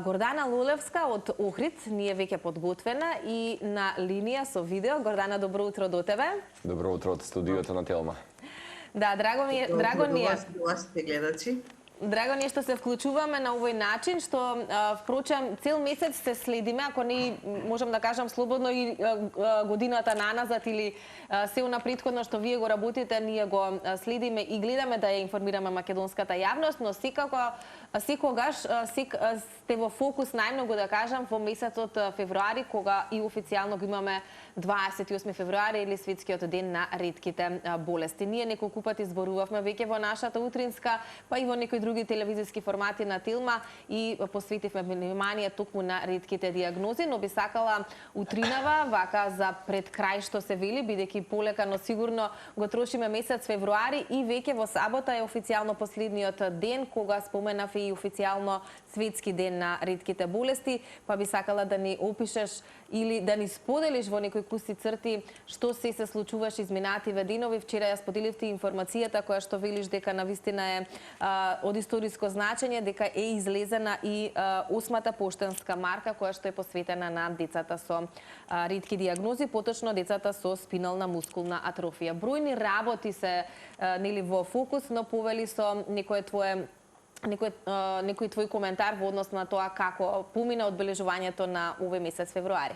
Гордана Лулевска од Охрид ни е веќе подготвена и на линија со видео. Гордана, добро утро до тебе. Добро утро од студиото на Телма. Да, драго ни е. Драго ни е што се вклучуваме на овој начин, што впрочем цел месец се следиме, ако не можам да кажам слободно и годината наназад или се на претходно што вие го работите, ние го следиме и гледаме да ја информираме македонската јавност, но секогаш сте во фокус најмногу да кажам во месецот февруари, кога и официјално го имаме 28 февруари или светскиот ден на ретките болести. Ние неколку пати зборувавме веќе во нашата утринска, па и во некои други телевизиски формати на Телма и посветивме внимание токму на ретките диагнози, но би сакала утринава, вака за пред крај што се вели, бидејќи полека, но сигурно го трошиме месец февруари и веќе во сабота е официјално последниот ден кога споменав и официјално светски ден на ретките болести, па би сакала да ни опишеш или да ни споделиш во некои куси црти што се случуваше изминативе денови. Вчера ја споделивте информацијата која што велиш дека навистина е од историско значење, дека е излезена и 8-та поштенска марка која што е посветена на децата со ретки диагнози, поточно децата со спинална мускулна атрофија. Бројни работи се нели во фокус, но повели со некој твој коментар во однос на тоа како помина одбележувањето на овој месец февруари.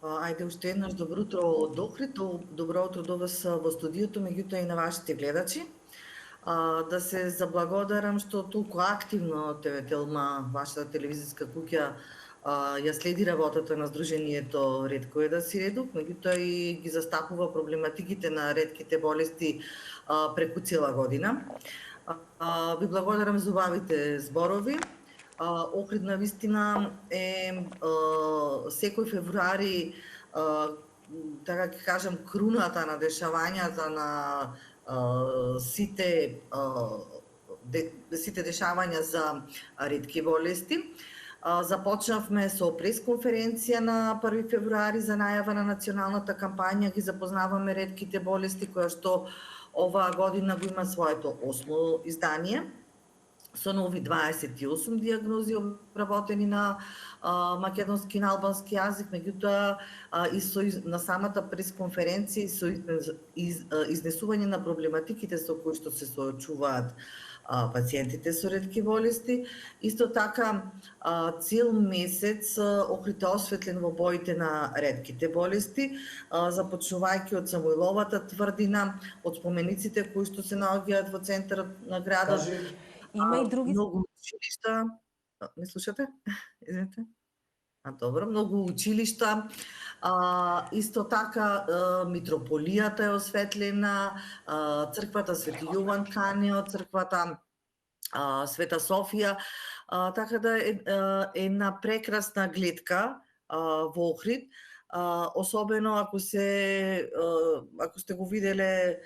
Ајде уште еднаш добро утро од Охрид, добро утро до вас во студиото, меѓутоа и на вашите гледачи. Да се заблагодарам што толку активно ТВ Телма, вашата телевизиска куќа, ја следи работата на Сдруженијето Ретко е да си редок, меѓутоа и ги застапува проблематиките на ретките болести преку цела година. Ви благодарам за убавите зборови. Охрид навистина е секој февруари, така ќе кажам, круната на дешавањата на сите дешавања за ретки болести. Започнавме со пресконференција на 1 февруари за најава на националната кампања ги запознаваме ретките болести, која што оваа година го има своето 8 издание со нови 28 диагнози обработени на македонски и на албански јазик, меѓутоа и на самата пресконференција со изнесување на проблематиките со кои што се соочуваат пациентите со ретки болести. Исто така, цел месец Охрид е осветлен во боите на ретките болести, започнувајќи од Самоиловата тврдина, од спомениците кои што се наоѓаат во центарот на градот. Има и други многу училишта. Не слушате? Извинете. Добро, многу училишта. Исто така митрополијата е осветлена, црквата Свети Јован Канио, црквата Света Софија, така да е една прекрасна гледка во Охрид, особено ако сте го виделе,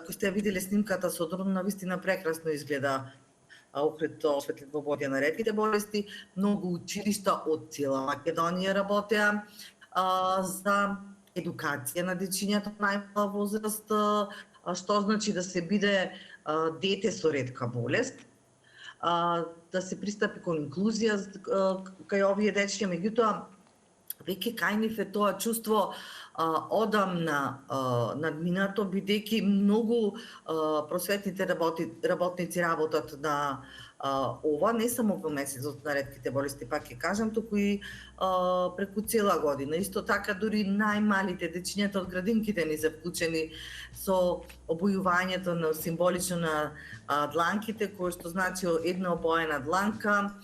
ако сте виделе снимката со дрон, навистина прекрасно изгледа Охрид осветлен во боите на ретките болести. Многу училишта од цела Македонија работеа за едукација на дечињата најмала возраст, што значи да се биде дете со ретка болест, да се пристапи кон инклузија кај овие дечиња, меѓутоа веќе кај нив е тоа чувство одамна надминато, бидејќи многу просветните работници работат на ова, не само во месецот на ретките болести, пак ќе кажам, туку и преку цела година. Исто така, дури најмалите дечињата од градинките ни се вклучени со обојувањето на символично на дланките, кој што значи една обоена дланка,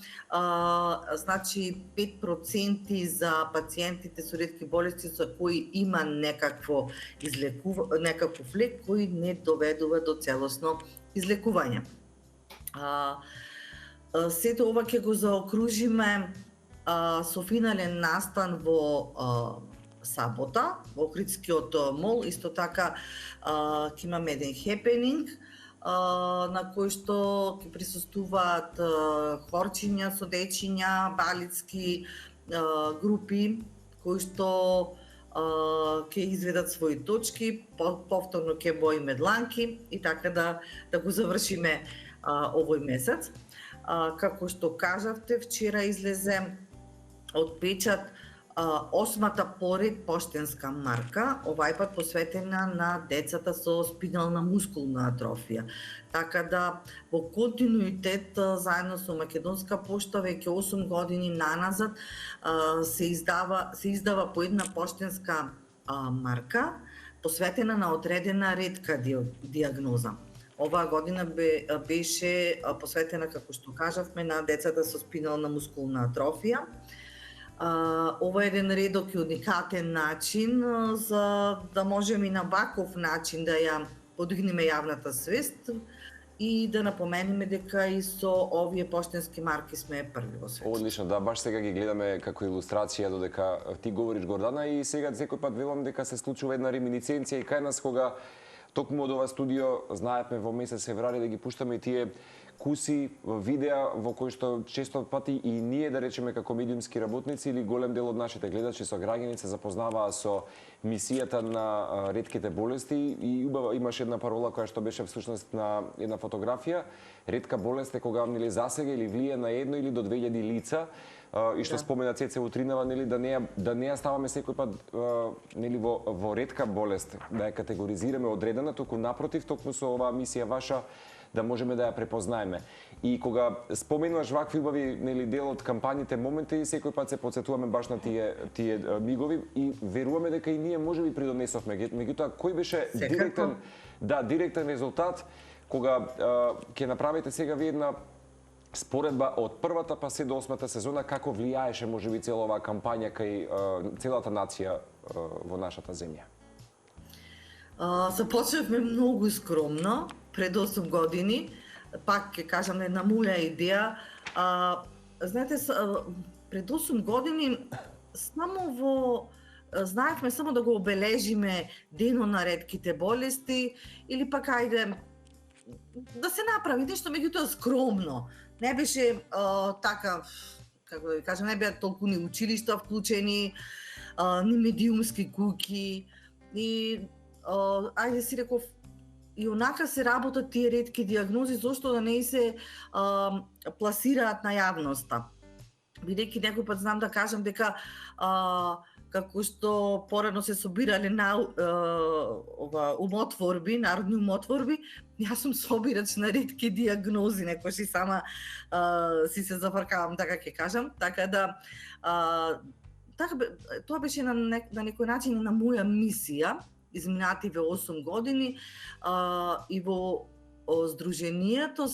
значи 5% за пациентите со ретки болести со кои има некаков лек кој не доведува до целосно излекување. Сето ова ќе го заокружиме со финален настан во сабота во Охридскиот мол. Исто така ќе имаме еден хепенинг на кој што ќе присуствуваат хорчиња со дечиња, балицки групи кои што ќе изведат своји точки, повторно ќе боиме дланки и така да го завршиме овој месец. Како што кажавте, вчера излезе од печат 8-та поред поштенска марка, овај пат посветена на децата со спинална мускулна атрофија. Така да, во континуитет, заедно со Македонска пошта, веќе 8 години наназад, се издава по една поштенска марка, посветена на одредена ретка диагноза. Оваа година беше посветена, како што кажавме, на децата со спинална мускулна атрофија. Ова е еден редок и уникатен начин за да можеме и на ваков начин да ја подигнеме јавната свест и да напоменеме дека и со овие поштенски марки сме први во светот. Одлично, да, баш сега ги гледаме како илустрација додека ти говориш, Гордана, и сега секој пат велам дека се случува една реминисценција и кај нас кога токму од ова студио знаевме во месец февруари да ги пуштаме тие куси, видеа во кои што често пати и ние, да речеме, како медиумски работници или голем дел од нашите гледачи со граѓани се запознаваа со мисијата на ретките болести и убава имаше една парола која што беше всушност на една фотографија. Ретка болест е кога нели засега или влие на едно или до 2000 лица и што спомена Цеце утринава, нели да не ја ставаме секој пат нели во ретка болест, да ја категоризираме одредена, туку напротив, токму со оваа мисија ваша да можеме да ја препознаеме. И кога споменуваш вакви убави нели дел од кампањите моменти, секој пат се потсетуваме баш на тие мигови и веруваме дека и ние можеби придонесовме. Меѓутоа, кој беше директен резултат кога ќе направите сега ви една споредба од првата па се до 8-та сезона, како влијаеше можеби цела оваа кампања кај целата нација во нашата земја? Започнавме многу скромно, пред 8 години, пак ќе кажам една моја идеја. Знаете, пред 8 години знаевме само да го обележиме денот на ретките болести или пак ајде да се направи нешто, меѓутоа скромно. Не беше така, како да ви кажам, не беа толку ни училишта вклучени, ни медиумски куки и ајде си реков, и онака се работат тие ретки диагнози, зошто да не се пласираат на јавноста. Бидејќи некој пат знам да кажам дека како што порано се собирале на умотворби, народни умотворби, јас сум собирач на ретки диагнози, некојаш и сама си се зафркавам, така ќе кажам. Така да тоа беше на некој начин на моја мисија изминативе 8 години и во Сдруженијето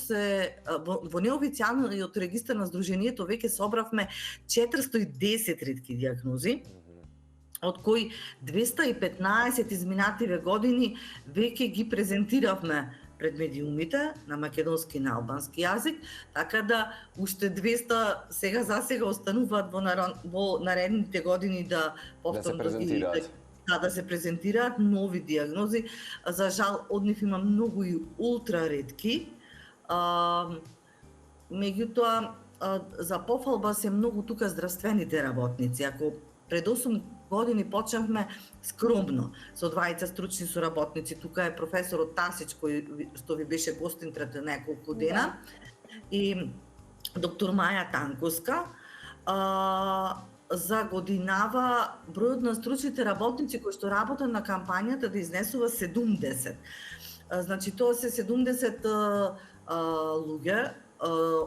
во неофицијалниот регистар на Сдруженијето веќе собравме 410 ретки диагнози, од кои 215 изминативе години веќе ги презентиравме пред медиумите на македонски и на албански јазик, така да уште 200 сега остануваат во наредните години да повторно да се презентираат нови диагнози. За жал, од нив има многу и ултра ретки. Меѓутоа, за пофалба се многу тука здравствените работници. Ако пред 8 години почнавме скромно, со двајца стручни соработници, тука е професорот Тасич, кој што ви беше гостин пред неколку дена, и доктор Маја Танковска, за годинава бројот на стручните работници кои што работат на кампањата да изнесува 70. Значи тоа се 70 луѓе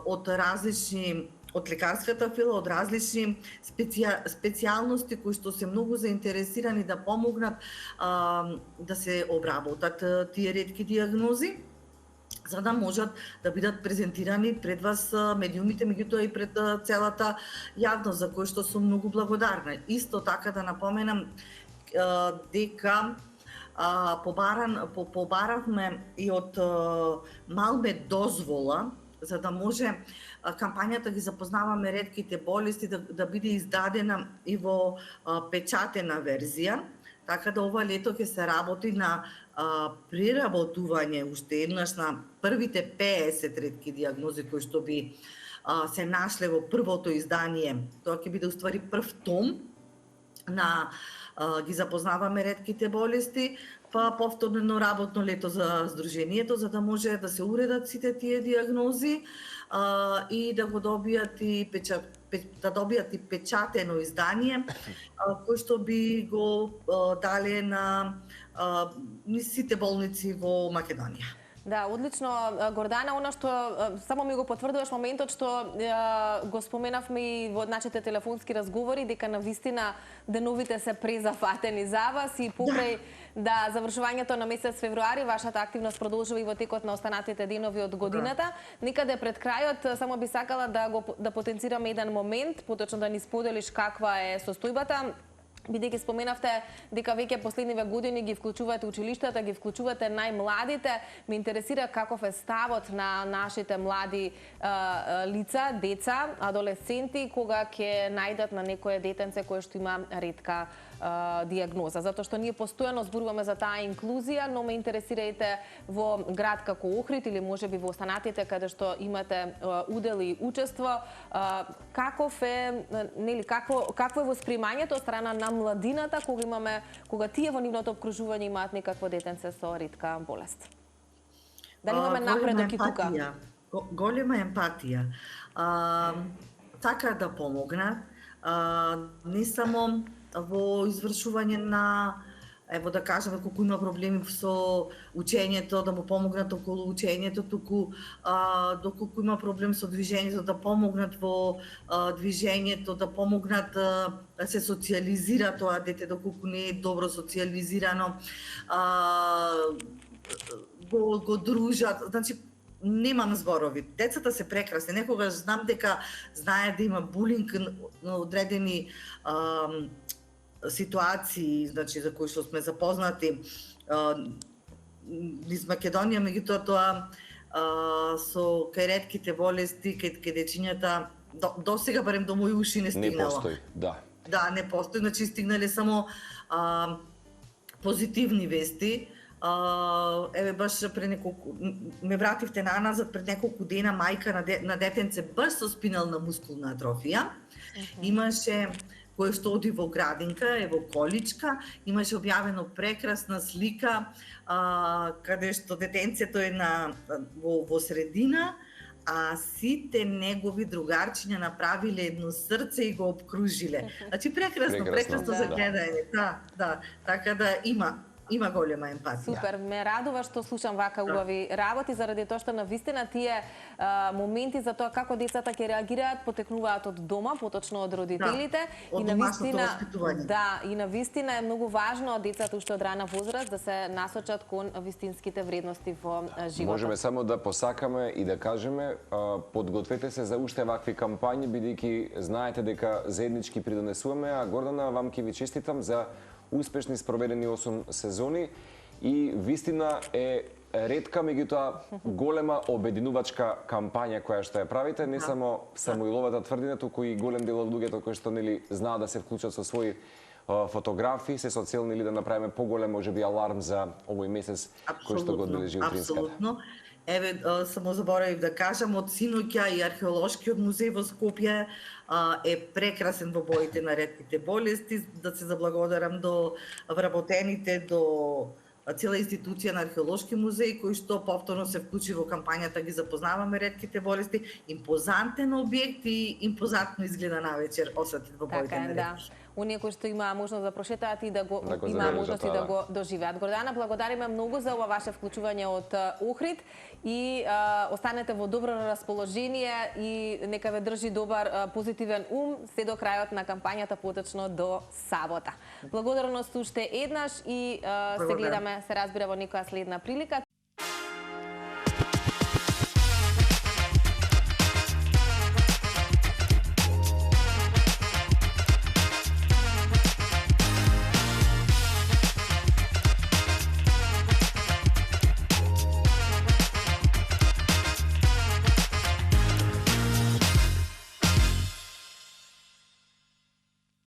од различни, од лекарската фила, од различни специјалности кои што се многу заинтересирани да помогнат да се обработат тие ретки диагнози, за да можат да бидат презентирани пред вас медиумите, меѓутоа и пред целата јавност, за кој што сум многу благодарна. Исто така да напоменам дека побаравме и од Малме дозвола, за да може кампањата ги запознаваме ретките болести да биде издадена и во печатена верзија. Така да ова лето ќе се работи на преработување уште еднаш на првите 50 ретки диагнози кои што би се нашле во првото издание. Тоа ќе биде уствари прв том на ги запознаваме ретките болести. па повторно работно лето за Сдруженијето, за да може да се уредат сите тие диагнози и да го добијат и да добијат и печатено издание кој што би го дале на сите болници во Македонија. Да, одлично, Гордана, она што само ми го потврдуваш моментот што го споменавме и во нашите телефонски разговори, дека навистина деновите се презафатени за вас и покрај завршувањето на месец февруари, вашата активност продолжува и во текот на останатите денови од годината. Некаде пред крајот само би сакала да потенцираме еден момент, поточно да ни споделиш каква е состојбата. Бидејќи споменавте дека веќе последниве години ги вклучувате училиштата, ги вклучувате најмладите, ме интересира каков е ставот на нашите млади лица, деца, адолесценти, кога ќе најдат на некое детенце кое што има ретка диагноза. Затоа што ние постојано зборуваме за таа инклузија, но ме интересирајте во град како Охрид или можеби во останатите каде што имате удел и учество, какво е восприемањето од страна на младината кога тие во нивното обкружување имаат некакво детенце со ретка болест? Дали имаме напредок и тука? Голема емпатија. Така да помогнат, не само во извршување на, ево да кажеме, колку има проблеми со учењето, да му помогнат околу учењето, туку доколку има проблем со движењето, да помогнат во движењето, да помогнат да се социализира тоа дете, доколку не е добро социализирано, го дружат, значи немам зборови. Децата се прекрасни. Некогаш знам дека знае да има булинг на одредени ситуации, значи за кои што сме запознати низ Македонија, меѓутоа тоа со кај ретките болести, кај дечињата до сега барем до мои уши не стигнало. Не постои, да. Да, не постои, значи стигнале само позитивни вести. Еве баш пред неколку ме вративте назад, пред неколку дена мајка на детенце баш со спинална мускулна атрофија. Имаше кој што оди во градинка, во количка, имаше објавено прекрасна слика каде што детенцето е во средина, а сите негови другарчиња направиле едно срце и го обкружиле. Значи прекрасно за гледање. Да, така да има голема емпатија. Супер, ме радува што слушам вака убави работи, заради тоа што навистина тие моменти за тоа како децата ќе реагираат потекнуваат од дома, поточно од родителите. Од домашното воспитување. Да, и навистина е многу важно децата уште од рана возраст да се насочат кон вистинските вредности во животот. Можеме само да посакаме и да кажеме, подгответе се за уште вакви кампањи, бидејќи знаете дека заеднички придонесуваме, а Гордана, вам ќе ви честитам за успешни спроведени 8 сезони и вистина е ретка, меѓутоа голема обединувачка кампања која што ја правите, не само Самуиловата тврдина, туку и голем дел од луѓето кои што знаат да се вклучат со своји фотографии, се со цел да направиме поголем можеби аларм за овој месец кој што го одбележи Утринската. Апсолутно. Еве, само заборавив да кажам, од синоќа и археолошкиот музеј во Скопје е прекрасен во боите на ретките болести. Да се заблагодарам до вработените, до цела институција на археолошки музеј, кој што повторно се вклучи во кампањата ги запознаваме ретките болести. Импозантен објект и импозантно изгледа навечер осветен во боите на ретки. Оние кои што имаа можност да прошетаат и да го имаа можност и да го доживеат. Гордана, благодариме многу за ова ваше вклучување од Охрид и останете во добро расположение и нека ве држи добар позитивен ум се до крајот на кампањата, поточно до сабота. Благодарност уште еднаш и се гледаме, се разбира во некоја следна прилика.